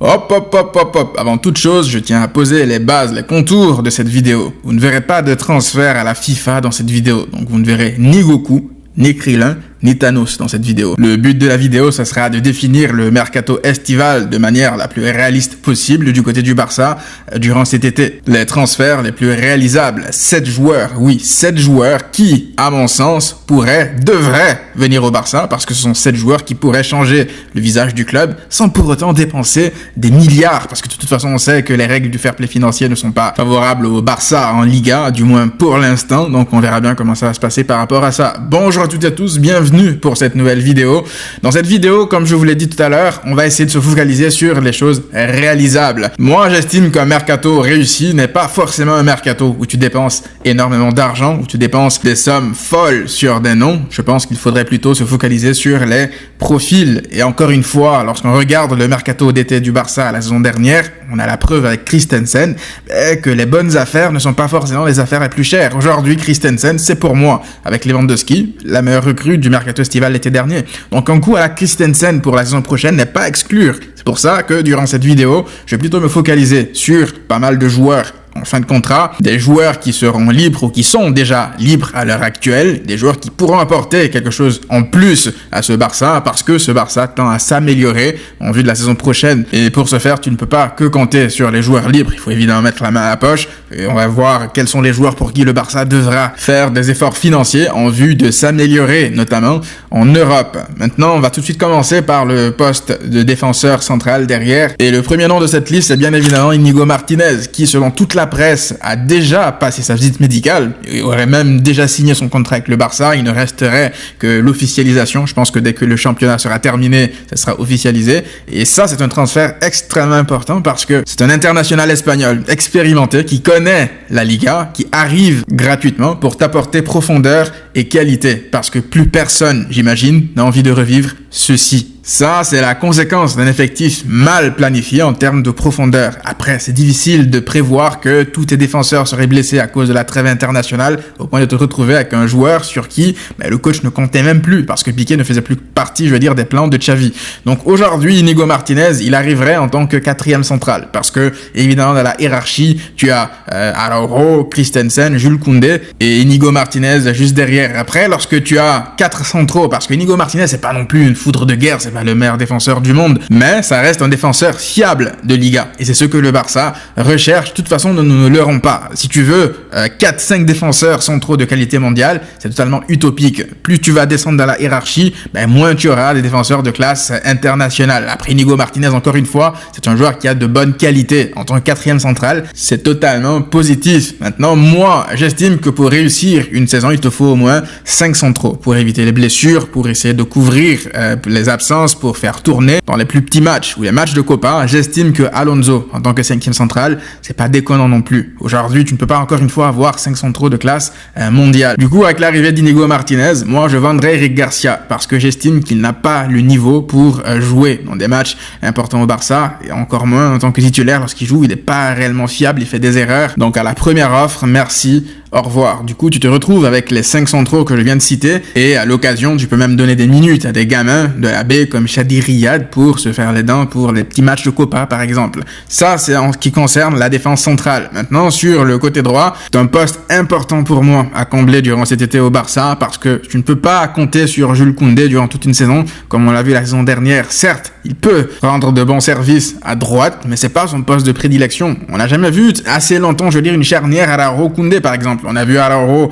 Hop, hop, hop, hop, hop. Avant toute chose, je tiens à poser les bases, les contours de cette vidéo. Vous ne verrez pas de transfert à la FIFA dans cette vidéo. Donc vous ne verrez ni Goku, ni Krillin, ni Thanos dans cette vidéo. Le but de la vidéo, ça sera de définir le mercato estival de manière la plus réaliste possible du côté du Barça durant cet été. Les transferts les plus réalisables. 7 joueurs, oui, 7 joueurs qui, à mon sens, devraient venir au Barça parce que ce sont 7 joueurs qui pourraient changer le visage du club sans pour autant dépenser des milliards parce que de toute façon, on sait que les règles du fair play financier ne sont pas favorables au Barça en Liga, du moins pour l'instant, donc on verra bien comment ça va se passer par rapport à ça. Bonjour à toutes et à tous, bienvenue pour cette nouvelle vidéo. Dans cette vidéo, comme je vous l'ai dit tout à l'heure, on va essayer de se focaliser sur les choses réalisables. Moi, j'estime qu'un mercato réussi n'est pas forcément un mercato où tu dépenses énormément d'argent, où tu dépenses des sommes folles sur des noms. Je pense qu'il faudrait plutôt se focaliser sur les profils. Et encore une fois, lorsqu'on regarde le mercato d'été du Barça la saison dernière, on a la preuve avec Christensen que les bonnes affaires ne sont pas forcément les affaires les plus chères. Aujourd'hui, Christensen, c'est pour moi, avec Lewandowski, la meilleure recrue du mercato estival l'été dernier. Donc un coup à la Christensen pour la saison prochaine n'est pas à exclure. C'est pour ça que durant cette vidéo, je vais plutôt me focaliser sur pas mal de joueurs en fin de contrat, des joueurs qui seront libres ou qui sont déjà libres à l'heure actuelle, des joueurs qui pourront apporter quelque chose en plus à ce Barça parce que ce Barça tend à s'améliorer en vue de la saison prochaine. Et pour ce faire, tu ne peux pas que compter sur les joueurs libres. Il faut évidemment mettre la main à la poche et on va voir quels sont les joueurs pour qui le Barça devra faire des efforts financiers en vue de s'améliorer, notamment en Europe. Maintenant, on va tout de suite commencer par le poste de défenseur central derrière. Et le premier nom de cette liste, c'est bien évidemment Íñigo Martínez, qui selon toute la presse a déjà passé sa visite médicale et aurait même déjà signé son contrat avec le Barça. Il ne resterait que l'officialisation. Je pense que dès que le championnat sera terminé, ça sera officialisé. Et ça, c'est un transfert extrêmement important parce que c'est un international espagnol expérimenté qui connaît la Liga, qui arrive gratuitement pour t'apporter profondeur et qualité. Parce que plus personne, j'imagine, n'a envie de revivre ceci. Ça, c'est la conséquence d'un effectif mal planifié en termes de profondeur. Après, c'est difficile de prévoir que tous tes défenseurs seraient blessés à cause de la trêve internationale au point de te retrouver avec un joueur sur qui le coach ne comptait même plus parce que Piqué ne faisait plus partie, des plans de Xavi. Donc aujourd'hui, Íñigo Martínez, il arriverait en tant que 4e central parce que, évidemment, dans la hiérarchie, tu as Araujo, Christensen, Jules Koundé et Íñigo Martínez juste derrière. Après, lorsque tu as 4 centraux, parce que Íñigo Martínez, c'est pas non plus une foudre de guerre, c'est pas le meilleur défenseur du monde, mais ça reste un défenseur fiable de Liga. Et c'est ce que le Barça recherche. De toute façon, nous ne leurrons pas. Si tu veux 4-5 défenseurs centraux de qualité mondiale, c'est totalement utopique. Plus tu vas descendre dans la hiérarchie, moins tu auras des défenseurs de classe internationale. Après, Íñigo Martínez, encore une fois, c'est un joueur qui a de bonnes qualités. En tant que 4e central, c'est totalement positif. Maintenant, moi, j'estime que pour réussir une saison, il te faut au moins 5 centraux pour éviter les blessures, pour essayer de couvrir les absences, pour faire tourner dans les plus petits matchs ou les matchs de Copa. J'estime que Alonso, en tant que 5e central, c'est pas déconnant non plus. Aujourd'hui, tu ne peux pas encore une fois avoir 5 centraux de classe mondiale. Du coup, avec l'arrivée d'Íñigo Martínez, moi, je vendrais Eric Garcia parce que j'estime qu'il n'a pas le niveau pour jouer dans des matchs importants au Barça et encore moins en tant que titulaire lorsqu'il joue. Il n'est pas réellement fiable, il fait des erreurs. Donc à la première offre, merci. Au revoir. Du coup, tu te retrouves avec les 5 centraux que je viens de citer et à l'occasion, tu peux même donner des minutes à des gamins de la baie comme Chadi Riyad pour se faire les dents pour les petits matchs de Copa, par exemple. Ça, c'est en ce qui concerne la défense centrale. Maintenant, sur le côté droit, c'est un poste important pour moi à combler durant cet été au Barça parce que tu ne peux pas compter sur Jules Koundé durant toute une saison comme on l'a vu la saison dernière. Certes, il peut rendre de bons services à droite, mais c'est pas son poste de prédilection. On n'a jamais vu assez longtemps, une charnière à Araujo Koundé, par exemple. On a vu Araujo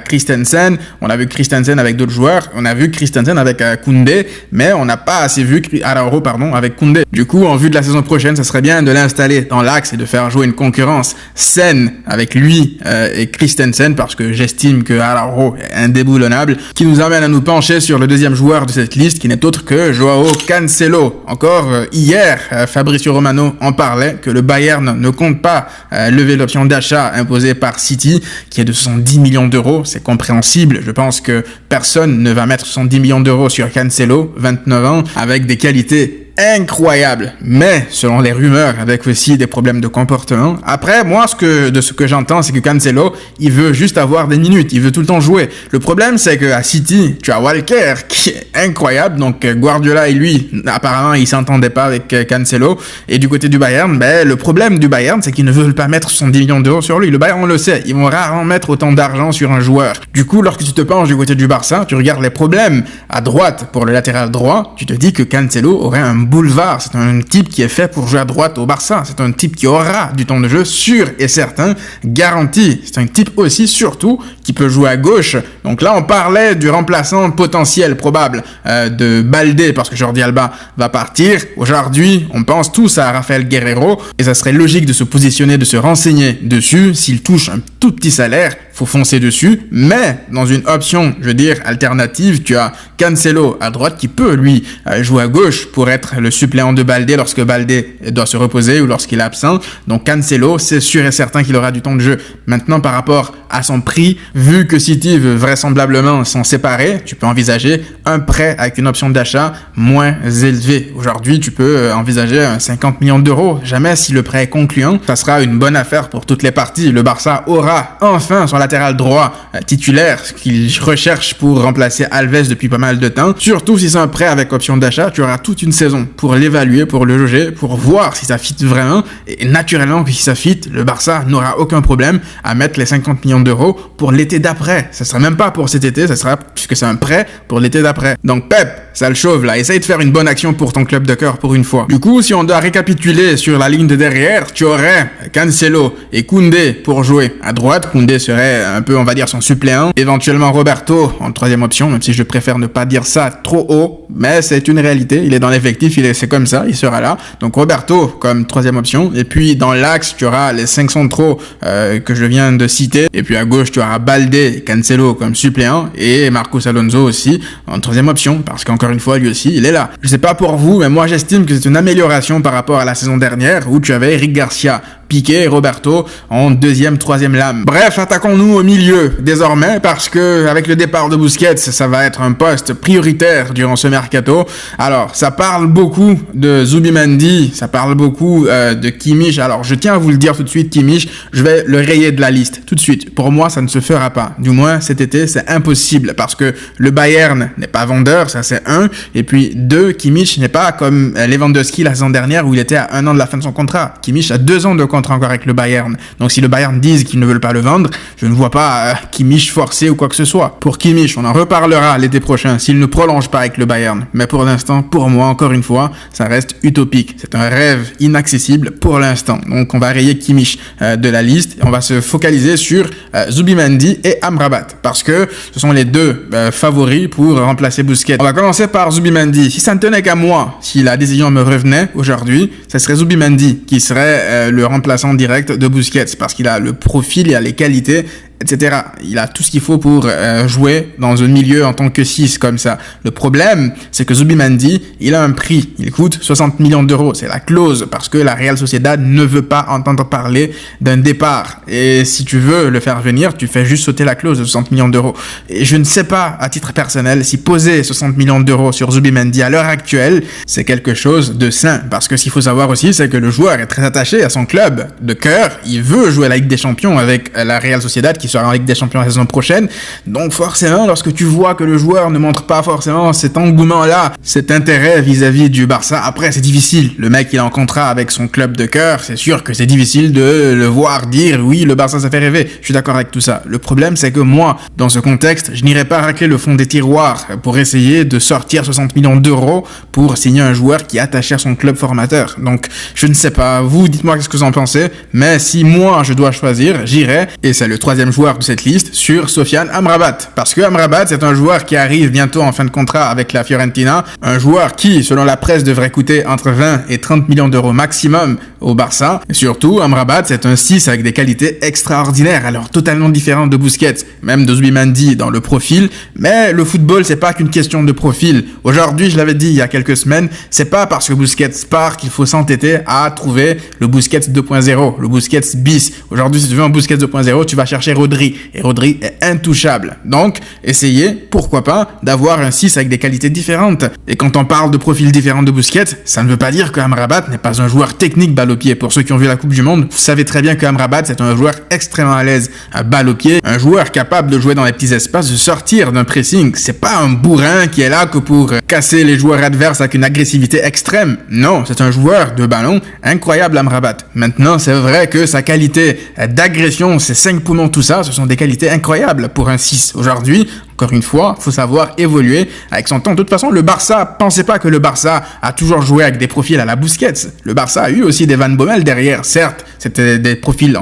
Christensen, on a vu Christensen avec d'autres joueurs, on a vu Christensen avec Koundé, mais on n'a pas assez vu Araujo avec Koundé. Du coup, en vue de la saison prochaine, ça serait bien de l'installer dans l'axe et de faire jouer une concurrence saine avec lui et Christensen parce que j'estime que Araujo est indéboulonnable, qui nous amène à nous pencher sur le deuxième joueur de cette liste qui n'est autre que Joao Cancelo. Encore hier, Fabrizio Romano en parlait que le Bayern ne compte pas lever l'option d'achat imposée par City qui est de 70 millions d'euros. C'est compréhensible. Je pense que personne ne va mettre 70 millions d'euros sur Cancelo, 29 ans, avec des qualités incroyable. Mais, selon les rumeurs, avec aussi des problèmes de comportement. Après, moi, de ce que j'entends, c'est que Cancelo, il veut juste avoir des minutes. Il veut tout le temps jouer. Le problème, c'est qu'à City, tu as Walker, qui est incroyable. Donc, Guardiola et lui, apparemment, ils s'entendaient pas avec Cancelo. Et du côté du Bayern, le problème du Bayern, c'est qu'ils ne veulent pas mettre 70 millions d'euros sur lui. Le Bayern, on le sait. Ils vont rarement mettre autant d'argent sur un joueur. Du coup, lorsque tu te penches du côté du Barça, tu regardes les problèmes à droite pour le latéral droit, tu te dis que Cancelo aurait un boulevard. C'est un type qui est fait pour jouer à droite au Barça. C'est un type qui aura du temps de jeu sûr et certain, garanti. C'est un type aussi, surtout, qui peut jouer à gauche. Donc là, on parlait du remplaçant potentiel, probable, de Baldé, parce que Jordi Alba va partir. Aujourd'hui, on pense tous à Rafael Guerreiro, et ça serait logique de se positionner, de se renseigner dessus. S'il touche un tout petit salaire, faut foncer dessus, mais dans une option, je veux dire, alternative, tu as Cancelo à droite qui peut, lui, jouer à gauche pour être le suppléant de Baldé lorsque Baldé doit se reposer ou lorsqu'il est absent. Donc Cancelo, c'est sûr et certain qu'il aura du temps de jeu. Maintenant, par rapport à son prix, vu que City veut vraisemblablement s'en séparer, tu peux envisager un prêt avec une option d'achat moins élevée. Aujourd'hui, tu peux envisager un 50 millions d'euros. Jamais si le prêt est concluant, ça sera une bonne affaire pour toutes les parties. Le Barça aura enfin son latéral droit titulaire, ce qu'il recherche pour remplacer Alves depuis pas mal de temps. Surtout si c'est un prêt avec option d'achat, tu auras toute une saison pour l'évaluer, pour le juger, pour voir si ça fit vraiment. Et naturellement que si ça fit, le Barça n'aura aucun problème à mettre les 50 millions d'euros pour l'été d'après. Ça sera même pas pour cet été, ça sera, puisque c'est un prêt, pour l'été d'après. Donc Pep, sale chauve là, essaye de faire une bonne action pour ton club de cœur pour une fois. Du coup, si on doit récapituler sur la ligne de derrière, tu aurais Cancelo et Koundé pour jouer à droite. Koundé serait un peu, on va dire, son suppléant. Éventuellement Roberto en troisième option, même si je préfère ne pas dire ça trop haut, mais c'est une réalité. Il est dans l'effectif, c'est comme ça, il sera là. Donc Roberto comme troisième option. Et puis dans l'axe, tu auras les 5 centraux que je viens de citer. Et puis à gauche, tu auras Baldé et Cancelo comme suppléant et Marcos Alonso aussi en troisième option, parce qu'encore une fois, lui aussi, il est là. Je sais pas pour vous, mais moi j'estime que c'est une amélioration par rapport à la saison dernière où tu avais Eric Garcia, Piqué et Roberto en deuxième, troisième lame. Bref, attaquons-nous au milieu désormais, parce que avec le départ de Busquets, ça va être un poste prioritaire durant ce mercato. Alors, ça parle beaucoup de Zubimendi, ça parle beaucoup de Kimmich. Alors, je tiens à vous le dire tout de suite, Kimmich, je vais le rayer de la liste tout de suite. Pour moi, ça ne se fera pas. Du moins, cet été, c'est impossible, parce que le Bayern n'est pas vendeur, ça c'est un. Et puis, deux, Kimmich n'est pas comme Lewandowski la saison dernière où il était à 1 an de la fin de son contrat. Kimmich a 2 ans de contrat encore avec le Bayern. Donc si le Bayern disent qu'ils ne veulent pas le vendre, je ne vois pas Kimmich forcé ou quoi que ce soit. Pour Kimmich, on en reparlera l'été prochain s'il ne prolonge pas avec le Bayern. Mais pour l'instant, pour moi, encore une fois, ça reste utopique. C'est un rêve inaccessible pour l'instant. Donc on va rayer Kimmich de la liste et on va se focaliser sur Zubimendi et Amrabat, parce que ce sont les deux favoris pour remplacer Busquets. On va commencer par Zubimendi. Si ça ne tenait qu'à moi, si la décision me revenait aujourd'hui, ce serait Zubimendi qui serait le remplaçant direct de Busquets, parce qu'il a le profil, il a les qualités, etc. Il a tout ce qu'il faut pour jouer dans un milieu en tant que 6 comme ça. Le problème, c'est que Zubimendi, il a un prix. Il coûte 60 millions d'euros. C'est la clause, parce que la Real Sociedad ne veut pas entendre parler d'un départ. Et si tu veux le faire venir, tu fais juste sauter la clause de 60 millions d'euros. Et je ne sais pas, à titre personnel, si poser 60 millions d'euros sur Zubimendi à l'heure actuelle, c'est quelque chose de sain. Parce que ce qu'il faut savoir aussi, c'est que le joueur est très attaché à son club de cœur. Il veut jouer à la Ligue des Champions avec la Real Sociedad, qui sera en Ligue des Champions la saison prochaine. Donc forcément, lorsque tu vois que le joueur ne montre pas forcément cet engouement-là, cet intérêt vis-à-vis du Barça, après c'est difficile. Le mec, il est en contrat avec son club de cœur, c'est sûr que c'est difficile de le voir dire oui, le Barça ça fait rêver. Je suis d'accord avec tout ça. Le problème, c'est que moi, dans ce contexte, je n'irai pas racler le fond des tiroirs pour essayer de sortir 60 millions d'euros pour signer un joueur qui est attaché à son club formateur. Donc je ne sais pas, vous dites-moi qu'est-ce que vous en pensez, mais si moi je dois choisir, j'irai, et c'est le troisième joueur de cette liste, sur Sofiane Amrabat. Parce que Amrabat, c'est un joueur qui arrive bientôt en fin de contrat avec la Fiorentina, un joueur qui, selon la presse, devrait coûter entre 20 et 30 millions d'euros maximum au Barça. Et surtout, Amrabat, c'est un 6 avec des qualités extraordinaires, alors totalement différentes de Busquets, même de Zubimendi dans le profil. Mais le football, c'est pas qu'une question de profil. Aujourd'hui, je l'avais dit il y a quelques semaines, c'est pas parce que Busquets part qu'il faut s'entêter à trouver le Busquets 2.0, le Busquets bis. Aujourd'hui, si tu veux un Busquets 2.0, tu vas chercher Rodri. Et Rodri est intouchable. Donc, essayez, pourquoi pas, d'avoir un 6 avec des qualités différentes. Et quand on parle de profils différents de Busquets, ça ne veut pas dire que Amrabat n'est pas un joueur technique balle au pied. Pour ceux qui ont vu la Coupe du Monde, vous savez très bien que Amrabat, c'est un joueur extrêmement à l'aise à balle au pied, un joueur capable de jouer dans les petits espaces, de sortir d'un pressing. C'est pas un bourrin qui est là que pour casser les joueurs adverses avec une agressivité extrême. Non, c'est un joueur de ballon incroyable, Amrabat. Maintenant, c'est vrai que sa qualité d'agression, ses 5 poumons, tout ça, ce sont des qualités incroyables pour un 6. Aujourd'hui, encore une fois, faut savoir évoluer avec son temps. De toute façon, le Barça, pensez pas que le Barça a toujours joué avec des profils à la Busquets. Le Barça a eu aussi des Van Bommel derrière. Certes, c'était des profils,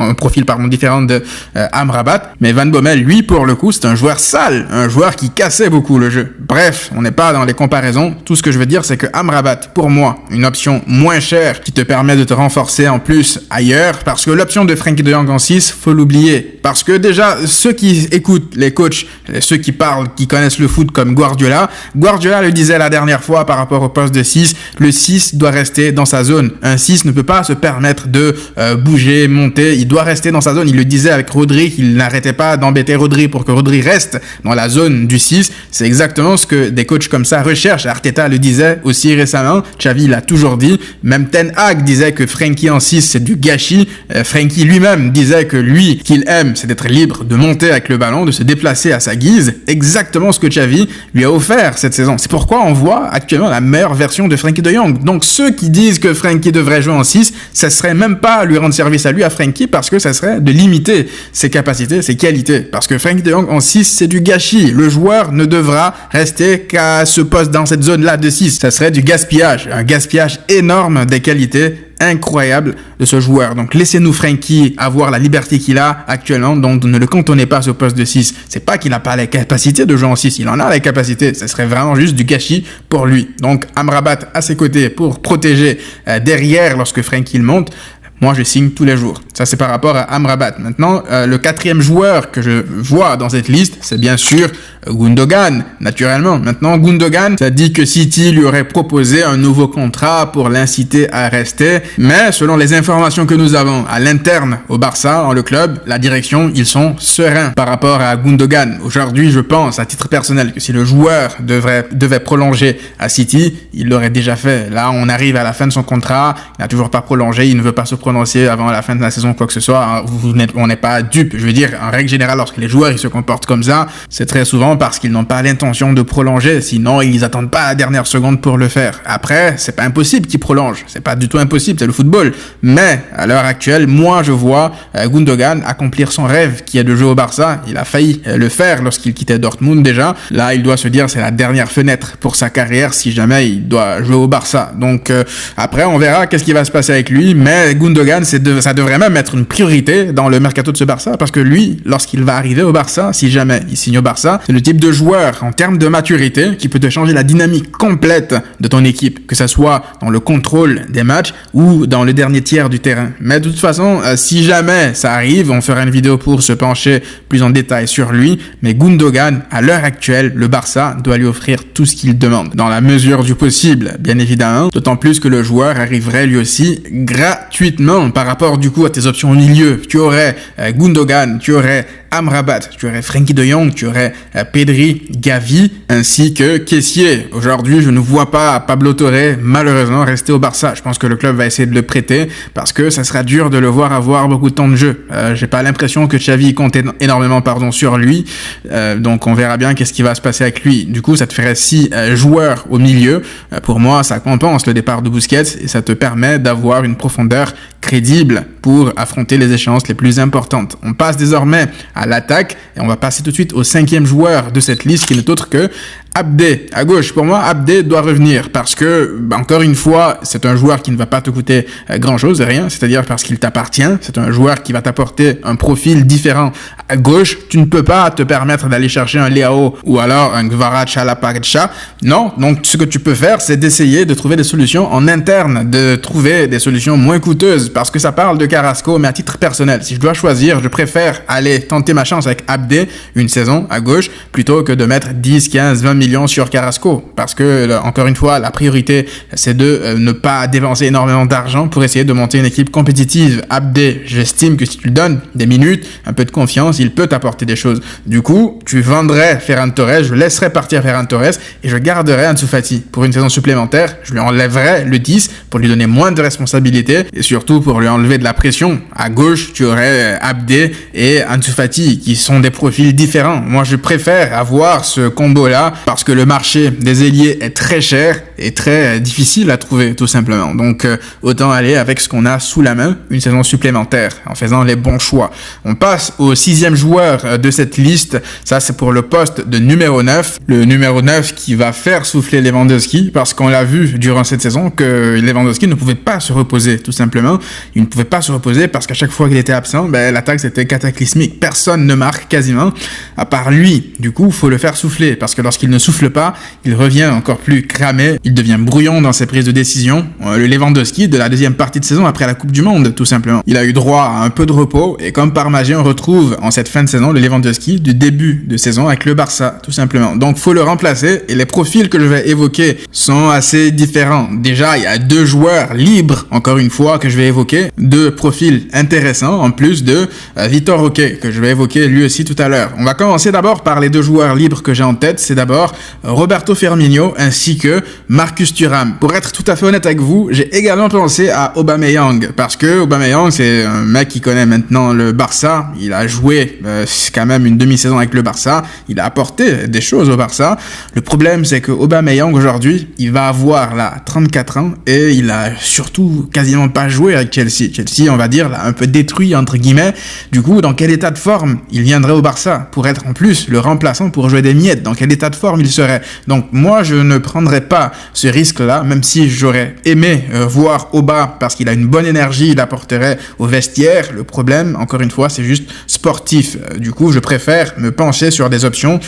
différent de Amrabat, mais Van Bommel, lui, pour le coup, c'est un joueur sale, un joueur qui cassait beaucoup le jeu. Bref, on n'est pas dans les comparaisons. Tout ce que je veux dire, c'est que Amrabat, pour moi, une option moins chère qui te permet de te renforcer en plus ailleurs, parce que l'option de Frenkie de Jong en 6, faut l'oublier. Parce que déjà, ceux qui écoutent les coachs, ceux qui qui connaissent le foot comme Guardiola le disait la dernière fois par rapport au poste de 6, le 6 doit rester dans sa zone. Un 6 ne peut pas se permettre de bouger, monter, il doit rester dans sa zone. Il le disait avec Rodri, qu'il n'arrêtait pas d'embêter Rodri pour que Rodri reste dans la zone du 6. C'est exactement ce que des coachs comme ça recherchent. Arteta le disait aussi récemment, Xavi l'a toujours dit, même Ten Hag disait que Frenkie en 6 c'est du gâchis. Frenkie lui-même disait que lui, qu'il aime, c'est d'être libre de monter avec le ballon, de se déplacer à sa guise. Exactement ce que Xavi lui a offert cette saison. C'est pourquoi on voit actuellement la meilleure version de Frenkie de Jong. Donc ceux qui disent que Frenkie devrait jouer en 6, ça serait même pas lui rendre service à lui, à Frenkie, parce que ça serait de limiter ses capacités, ses qualités. Parce que Frenkie de Jong en 6, c'est du gâchis. Le joueur ne devra rester qu'à ce poste dans cette zone-là de 6. Ça serait du gaspillage. Un gaspillage énorme des qualités incroyable de ce joueur. Donc laissez-nous Frenkie avoir la liberté qu'il a actuellement, donc ne le cantonnez pas sur le poste de 6. C'est pas qu'il n'a pas la capacité de jouer en 6, il en a la capacité, ce serait vraiment juste du gâchis pour lui. Donc Amrabat à ses côtés pour protéger derrière lorsque Frenkie monte. Moi, je signe tous les jours. Ça, c'est par rapport à Amrabat. Maintenant, le 4e joueur que je vois dans cette liste, c'est bien sûr Gundogan, naturellement. Maintenant, Gundogan, ça dit que City lui aurait proposé un nouveau contrat pour l'inciter à rester. Mais selon les informations que nous avons à l'interne au Barça, dans le club, la direction, ils sont sereins par rapport à Gundogan. Aujourd'hui, je pense, à titre personnel, que si le joueur devait prolonger à City, il l'aurait déjà fait. Là, on arrive à la fin de son contrat, il n'a toujours pas prolongé, il ne veut pas se prononcer avant la fin de la saison, quoi que ce soit. On n'est pas dupe. Je veux dire, en règle générale, lorsque les joueurs ils se comportent comme ça, c'est très souvent parce qu'ils n'ont pas l'intention de prolonger. Sinon, ils attendent pas la dernière seconde pour le faire. Après, c'est pas impossible qu'ils prolongent. C'est pas du tout impossible, c'est le football. Mais, à l'heure actuelle, moi, je vois Gundogan accomplir son rêve qui est de jouer au Barça. Il a failli le faire lorsqu'il quittait Dortmund déjà. Là, il doit se dire, c'est la dernière fenêtre pour sa carrière si jamais il doit jouer au Barça. Donc, après, on verra qu'est-ce qui va se passer avec lui. Mais Gundogan, ça devrait même être une priorité dans le mercato de ce Barça, parce que lui, lorsqu'il va arriver au Barça, si jamais il signe au Barça, c'est le type de joueur en termes de maturité qui peut te changer la dynamique complète de ton équipe, que ça soit dans le contrôle des matchs ou dans le dernier tiers du terrain. Mais de toute façon, si jamais ça arrive, on fera une vidéo pour se pencher plus en détail sur lui. Mais Gundogan, à l'heure actuelle, le Barça doit lui offrir tout ce qu'il demande, dans la mesure du possible, bien évidemment, d'autant plus que le joueur arriverait lui aussi gratuitement par rapport du coup à tes options au milieu. Tu aurais Gundogan, tu aurais Amrabat, tu aurais Frenkie de Jong, tu aurais Pedri, Gavi, ainsi que Kessié. Aujourd'hui, je ne vois pas Pablo Torre malheureusement rester au Barça. Je pense que le club va essayer de le prêter parce que ça sera dur de le voir avoir beaucoup de temps de jeu. J'ai pas l'impression que Xavi compte énormément sur lui. Donc on verra bien qu'est-ce qui va se passer avec lui. Du coup, ça te ferait 6 joueurs au milieu. Pour moi, ça compense le départ de Busquets et ça te permet d'avoir une profondeur crédible pour affronter les échéances les plus importantes. On passe désormais à l'attaque et on va passer tout de suite au 5e joueur de cette liste qui n'est autre que Abdé. À gauche, pour moi, Abdé doit revenir parce que, encore une fois, c'est un joueur qui ne va pas te coûter grand-chose, rien, c'est-à-dire parce qu'il t'appartient. C'est un joueur qui va t'apporter un profil différent. À gauche, tu ne peux pas te permettre d'aller chercher un Leao ou alors un Kvaratskhelia. Non, donc ce que tu peux faire, c'est d'essayer de trouver des solutions en interne, de trouver des solutions moins coûteuses parce que ça parle de Carrasco, mais à titre personnel, si je dois choisir, je préfère aller tenter ma chance avec Abdé une saison à gauche plutôt que de mettre 10, 15, 20 millions sur Carrasco. Parce que, encore une fois, la priorité, c'est de ne pas dépenser énormément d'argent pour essayer de monter une équipe compétitive. Abdé, j'estime que si tu lui donnes des minutes, un peu de confiance, il peut t'apporter des choses. Du coup, tu vendrais Ferran Torres, je laisserais partir Ferran Torres et je garderais Ansu Fati pour une saison supplémentaire. Je lui enlèverais le 10 pour lui donner moins de responsabilités et surtout pour lui enlever de la pression. À gauche, tu aurais Abdé et Ansu Fati qui sont des profils différents. Moi, je préfère avoir ce combo-là parce que le marché des ailiers est très cher et très difficile à trouver, tout simplement. Donc, autant aller avec ce qu'on a sous la main, une saison supplémentaire, en faisant les bons choix. On passe au 6e joueur de cette liste. Ça, c'est pour le poste de numéro 9. Le numéro 9 qui va faire souffler Lewandowski parce qu'on l'a vu durant cette saison que Lewandowski ne pouvait pas se reposer, tout simplement. Il ne pouvait pas se reposer parce qu'à chaque fois qu'il était absent, l'attaque c'était cataclysmique. Personne ne marque quasiment, à part lui. Du coup, il faut le faire souffler parce que lorsqu'il ne souffle pas, il revient encore plus cramé. Il devient brouillon dans ses prises de décision. Le Lewandowski de la deuxième partie de saison après la Coupe du Monde, tout simplement. Il a eu droit à un peu de repos et comme par magie, on retrouve en cette fin de saison le Lewandowski du début de saison avec le Barça, tout simplement. Donc, faut le remplacer et les profils que je vais évoquer sont assez différents. Déjà, il y a 2 joueurs libres, encore une fois, que je vais évoquer. 2 profils intéressants en plus de Vitor Roque, que je vais évoquer lui aussi tout à l'heure. On va commencer d'abord par les 2 joueurs libres que j'ai en tête. C'est d'abord Roberto Firmino ainsi que Marcus Thuram. Pour être tout à fait honnête avec vous, j'ai également pensé à Aubameyang parce que Aubameyang, c'est un mec qui connaît maintenant le Barça. Il a joué quand même une demi-saison avec le Barça. Il a apporté des choses au Barça. Le problème, c'est que Aubameyang aujourd'hui, il va avoir là 34 ans et il a surtout quasiment pas joué avec Chelsea. Chelsea, on va dire, l'a un peu détruit entre guillemets. Du coup, dans quel état de forme il viendrait au Barça pour être en plus le remplaçant pour jouer des miettes? Dans quel état de forme il serait? Donc moi, je ne prendrais pas ce risque-là, même si j'aurais aimé voir Aubameyang parce qu'il a une bonne énergie, il apporterait au vestiaire. Le problème, encore une fois, c'est juste sportif. Du coup, je préfère me pencher sur des options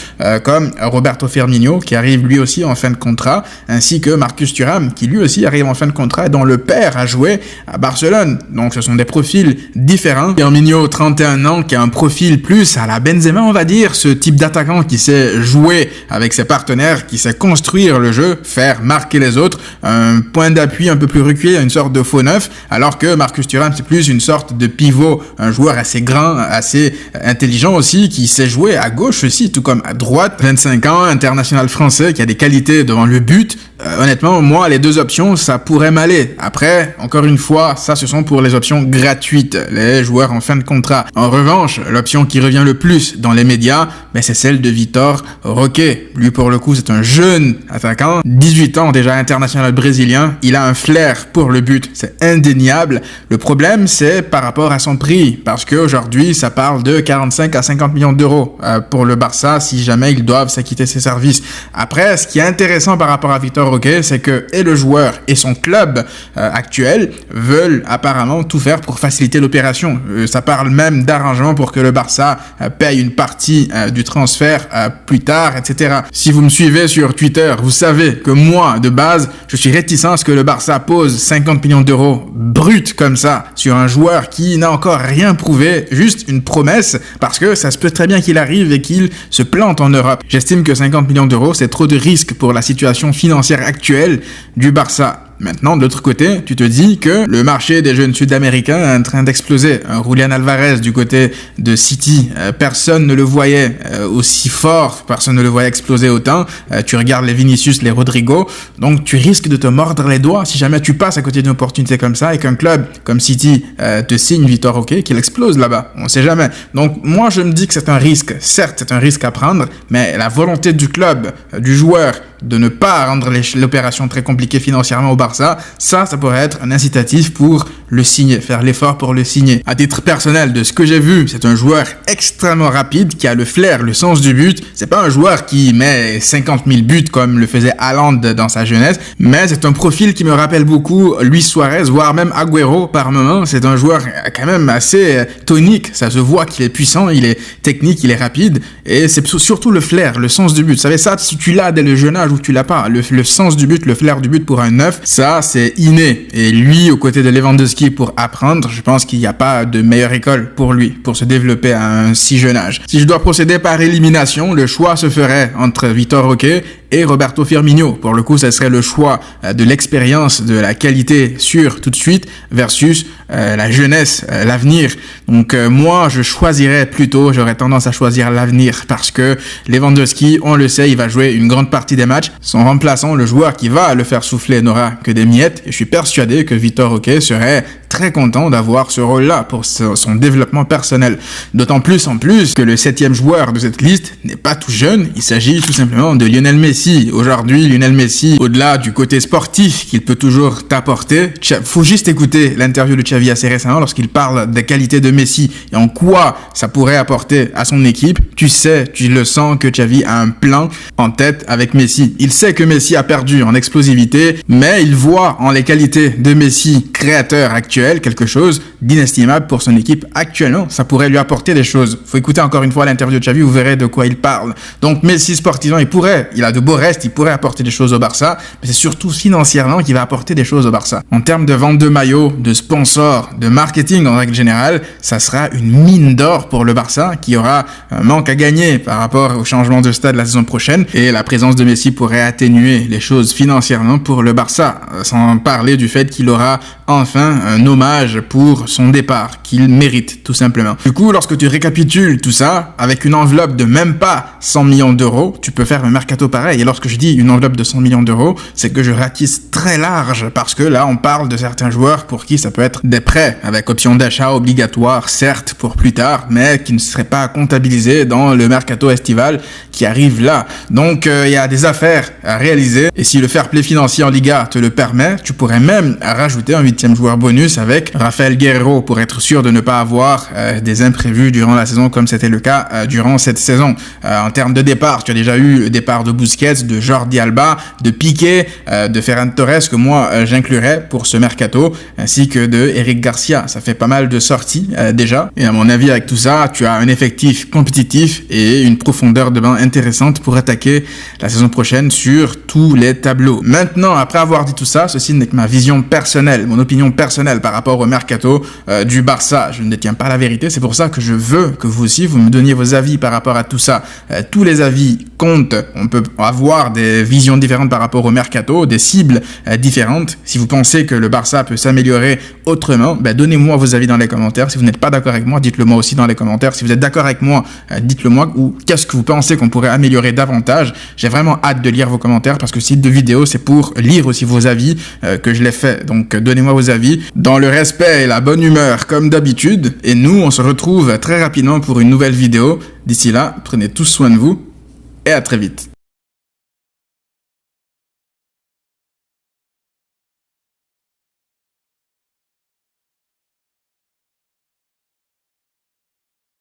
comme Roberto Firmino qui arrive lui aussi en fin de contrat, ainsi que Marcus Thuram qui lui aussi arrive en fin de contrat et dont le père a joué à Barcelone. Donc ce sont des profils différents. Firmino, 31 ans, qui a un profil plus à la Benzema, on va dire, ce type d'attaquant qui sait jouer avec ses partenaires, qui sait construire le jeu, faire marquer les autres, un point d'appui un peu plus reculé, une sorte de faux neuf, alors que Marcus Thuram c'est plus une sorte de pivot, un joueur assez grand, assez intelligent aussi, qui sait jouer à gauche aussi, tout comme à droite, 25 ans, international français, qui a des qualités devant le but. Honnêtement, moi, les 2 options, ça pourrait m'aller. Après, encore une fois, ça, ce sont pour les options gratuites, les joueurs en fin de contrat. En revanche, l'option qui revient le plus dans les médias, c'est celle de Vitor Roque. Lui, pour le coup, c'est un jeune attaquant, 18 ans déjà, international brésilien. Il a un flair pour le but, c'est indéniable. Le problème, c'est par rapport à son prix, parce qu'aujourd'hui, ça parle de 45 à 50 millions d'euros pour le Barça, si jamais ils doivent s'acquitter ses services. Après, ce qui est intéressant par rapport à Vitor Roque, c'est que et le joueur et son club actuel veulent apparemment tout faire pour faciliter l'opération. Ça parle même d'arrangement pour que le Barça paye une partie du transfert plus tard, etc. Si vous me suivez sur Twitter, vous savez que moi, de base, je suis réticent à ce que le Barça pose 50 millions d'euros bruts comme ça sur un joueur qui n'a encore rien prouvé, juste une promesse, parce que ça se peut très bien qu'il arrive et qu'il se plante en Europe. J'estime que 50 millions d'euros, c'est trop de risques pour la situation financière actuelle du Barça. Maintenant, de l'autre côté, tu te dis que le marché des jeunes sud-américains est en train d'exploser. Julian Alvarez du côté de City, personne ne le voyait aussi fort, personne ne le voyait exploser autant. Tu regardes les Vinicius, les Rodrigo, donc tu risques de te mordre les doigts si jamais tu passes à côté d'une opportunité comme ça et qu'un club comme City te signe Vitor Roque, qu'il explose là-bas. On sait jamais. Donc moi, je me dis que c'est un risque. Certes, c'est un risque à prendre, mais la volonté du club, du joueur, de ne pas rendre l'opération très compliquée financièrement au Barça, ça pourrait être un incitatif pour le signer, faire l'effort pour le signer. À titre personnel, de ce que j'ai vu, c'est un joueur extrêmement rapide, qui a le flair, le sens du but. C'est pas un joueur qui met 50 000 buts comme le faisait Haaland dans sa jeunesse, mais c'est un profil qui me rappelle beaucoup Luis Suarez, voire même Agüero par moment. C'est un joueur quand même assez tonique, ça se voit qu'il est puissant, il est technique, il est rapide, et c'est surtout le flair, le sens du but. Vous savez ça, si tu l'as dès le jeune âge ou tu l'as pas, le sens du but, le flair du but pour un neuf, ça c'est inné. Et lui, aux côtés de Lewandowski, Lewandowski pour apprendre, je pense qu'il n'y a pas de meilleure école pour lui, pour se développer à un si jeune âge. Si je dois procéder par élimination, le choix se ferait entre Vitor Roque et Roberto Firmino. Pour le coup, ça serait le choix de l'expérience, de la qualité sûre tout de suite versus la jeunesse, l'avenir. Donc moi, j'aurais tendance à choisir l'avenir parce que Lewandowski, on le sait, il va jouer une grande partie des matchs. Son remplaçant, le joueur qui va le faire souffler, n'aura que des miettes. Et je suis persuadé que Vitor Roque serait très content d'avoir ce rôle-là pour son développement personnel. D'autant plus que le 7e joueur de cette liste n'est pas tout jeune. Il s'agit tout simplement de Lionel Messi. Aujourd'hui, Lionel Messi, au-delà du côté sportif qu'il peut toujours t'apporter, faut juste écouter l'interview de Xavi assez récemment lorsqu'il parle des qualités de Messi et en quoi ça pourrait apporter à son équipe. Tu le sens que Xavi a un plan en tête avec Messi. Il sait que Messi a perdu en explosivité, mais il voit en les qualités de Messi, créateur actuel, quelque chose d'inestimable pour son équipe actuellement. Ça pourrait lui apporter des choses. Faut écouter encore une fois l'interview de Xavi, vous verrez de quoi il parle. Donc Messi sportivement, il a de beaux restes, il pourrait apporter des choses au Barça, mais c'est surtout financièrement qu'il va apporter des choses au Barça. En termes de vente de maillots, de sponsors, de marketing en règle générale, ça sera une mine d'or pour le Barça qui aura un manque à gagner par rapport au changement de stade la saison prochaine et la présence de Messi pourrait atténuer les choses financièrement pour le Barça, sans parler du fait qu'il aura enfin un hommage pour son départ qu'il mérite tout simplement. Du coup, lorsque tu récapitules tout ça, avec une enveloppe de même pas 100 millions d'euros, tu peux faire un mercato pareil. Et lorsque je dis une enveloppe de 100 millions d'euros, c'est que je ratisse très large parce que là, on parle de certains joueurs pour qui ça peut être des prêts avec option d'achat obligatoire, certes pour plus tard, mais qui ne seraient pas comptabilisés dans le mercato estival qui arrive là. Donc, il y a des affaires à réaliser et si le fair play financier en Liga te le permet, tu pourrais même rajouter un 8e joueur bonus avec Rafael Guerreiro pour être sûr de ne pas avoir des imprévus durant la saison comme c'était le cas durant cette saison. En termes de départ, tu as déjà eu le départ de Busquets, de Jordi Alba, de Piqué, de Ferran Torres que moi j'inclurais pour ce mercato, ainsi que de Eric Garcia. Ça fait pas mal de sorties déjà. Et à mon avis, avec tout ça, tu as un effectif compétitif et une profondeur de banc intéressante pour attaquer la saison prochaine sur tous les tableaux. Maintenant, après avoir dit tout ça, ceci n'est que ma vision personnelle, mon opinion personnelle par rapport au mercato du Barça. Je ne détiens pas la vérité, c'est pour ça que je veux que vous aussi, vous me donniez vos avis par rapport à tout ça. Tous les avis comptent, on peut avoir des visions différentes par rapport au mercato, des cibles différentes. Si vous pensez que le Barça peut s'améliorer autrement, donnez-moi vos avis dans les commentaires. Si vous n'êtes pas d'accord avec moi, dites-le moi aussi dans les commentaires. Si vous êtes d'accord avec moi, dites-le moi, ou qu'est-ce que vous pensez qu'on pourrait améliorer davantage. J'ai vraiment hâte de lire vos commentaires parce que ce type de vidéo, c'est pour lire aussi vos avis que je l'ai fait. Donc donnez-moi vos avis dans le respect et la bonne humeur comme d'habitude. Et nous, on se retrouve très rapidement pour une nouvelle vidéo. D'ici là, prenez tous soin de vous et à très vite.